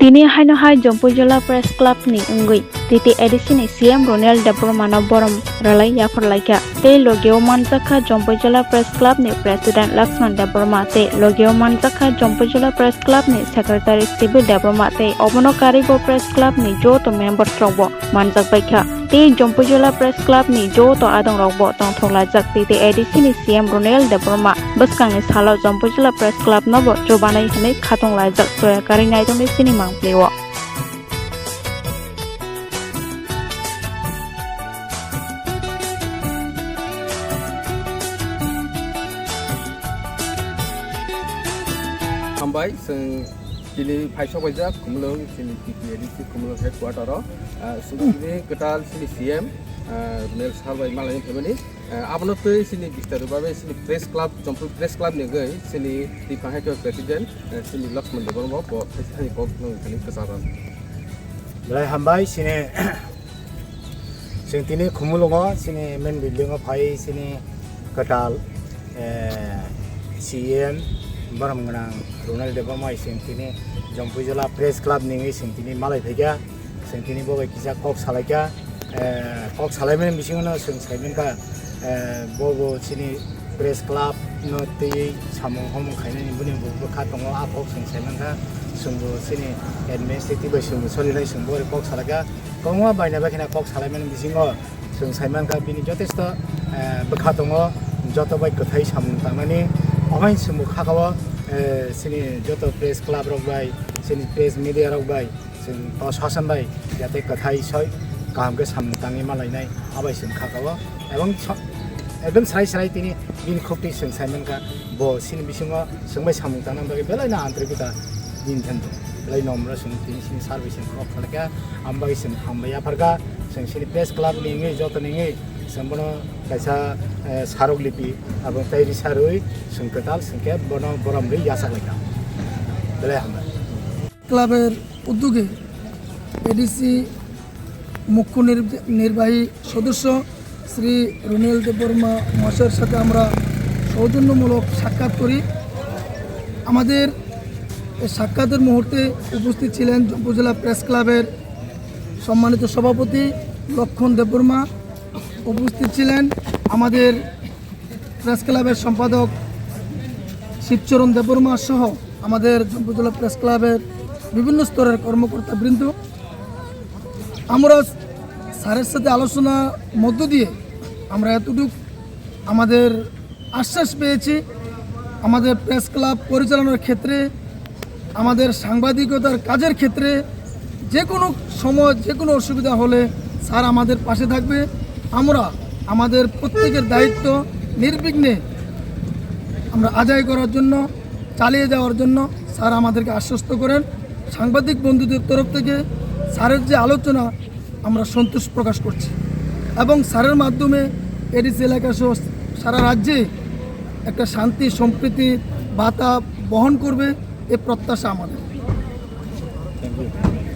Tini haino hai Jompujola Press Club ni ungui. Titi edisi ni CM Ronel Debromano Borom Ralai Yafur Laika. Te Logio Manzaka Jompujola Press Club ni President Laxman Debroma te Logio Manzaka Jompujola Press Club ni Secretary Sibu Debroma te Obono Karigo Press Club ni Jo to member Trobo Manzak Baika. Te Jompujola Press Club ni Jo to Adong Robo Tong Tolajak Titi edisi ni CM Ronel Debroma Baskang is Halo Jompujola Press Club Nobo Jobanai Hane Katong Lajak Soya Karinai Tong Cinema Plewo. Hambai sing kini paisok wajah kumulong sini PPADC kumulong headquarter sini ketal sini CM Ronel Sahabai Malay Family abang tu sini bicara bawa sini press club Jompu press club ni gay sini di pahak President sini Laxman Debroma po sini kau nang kesaran. Mulai Hambai sini sini kumulong sini main building pai sini ketal CM Barang mengenang Ronel Debroma sini Jompujola Press Club ni sini Malay Pega sini bawa kisah kok salai mana misalnya sini ka bawa sini Press Club nanti samung hom kainan ni bukan bawa katong apa sini ka sungguh sini administratif sungguh solidai sungguh kok salai ka kongwa banyak bagian kok salai mana misalnya sini ka bini jotes tu berkatong joto baik ketai samung tamani Orang semua kakawa sini joto press club rogai, sini press media rogai, sini pasasan bai, jate kathai soy kaham ke samtangi malai nai, abai sini kakawa. Ebang serai tini bin kopti sini Simon ka, bo sini bisunga semai samtang nam bagi belai na antri kita bin tentu, belai nomor sini sini service sini kok falaka, ambai sini ambaya perga, sini press club ni ingi joto ni ingi. Sembono kaisa sarok lipi abang tairi saroi sengketal sengket bono boram ri yasak lagi. Belai hambar. ক্লাবের উদ্যোগে ADC মুখ্য নির্বাহী সদস্য শ্রী রুনেল দেববর্মা মহাশয়ের সাথে আমরা সৌজন্যমূলক সাক্ষাৎ করি। আমাদের এই সাক্ষাতের মুহূর্তে উপস্থিত ছিলেন জম্পুজেলা প্রেস ক্লাবের সম্মানিত সভাপতি লক্ষণ দেববর্মা, উপস্থিত ছিলেন আমাদের প্রেস ক্লাবের সম্পাদক শিবচরণ দেববর্মা সহ আমাদের জম্পুজেলা প্রেস ক্লাবের বিভিন্ন স্তরের কর্মকর্তাবৃন্দ। আমরা স্যারের সাথে আলোচনা মধ্য দিয়ে আমরা এতটুকু আমাদের আশ্বাস পেয়েছি, আমাদের প্রেস ক্লাব পরিচালনার ক্ষেত্রে, আমাদের সাংবাদিকতার কাজের ক্ষেত্রে যে কোনো সময় যে কোনো অসুবিধা হলে স্যার আমাদের পাশে থাকবে। আমরা আমাদের প্রত্যেকের দায়িত্ব নির্বিঘ্নে আমরা আদায় করার জন্য, চালিয়ে যাওয়ার জন্য স্যার আমাদেরকে আশ্বস্ত করেন। সাংবাদিক বন্ধুদের তরফ থেকে স্যারের যে আলোচনা আমরা সন্তোষ প্রকাশ করছি এবং স্যারের মাধ্যমে এডিসি এলাকা সহ সারা রাজ্যে একটা শান্তি সম্প্রীতি বার্তা বহন করবে এ প্রত্যাশা আমাদের। Thank you.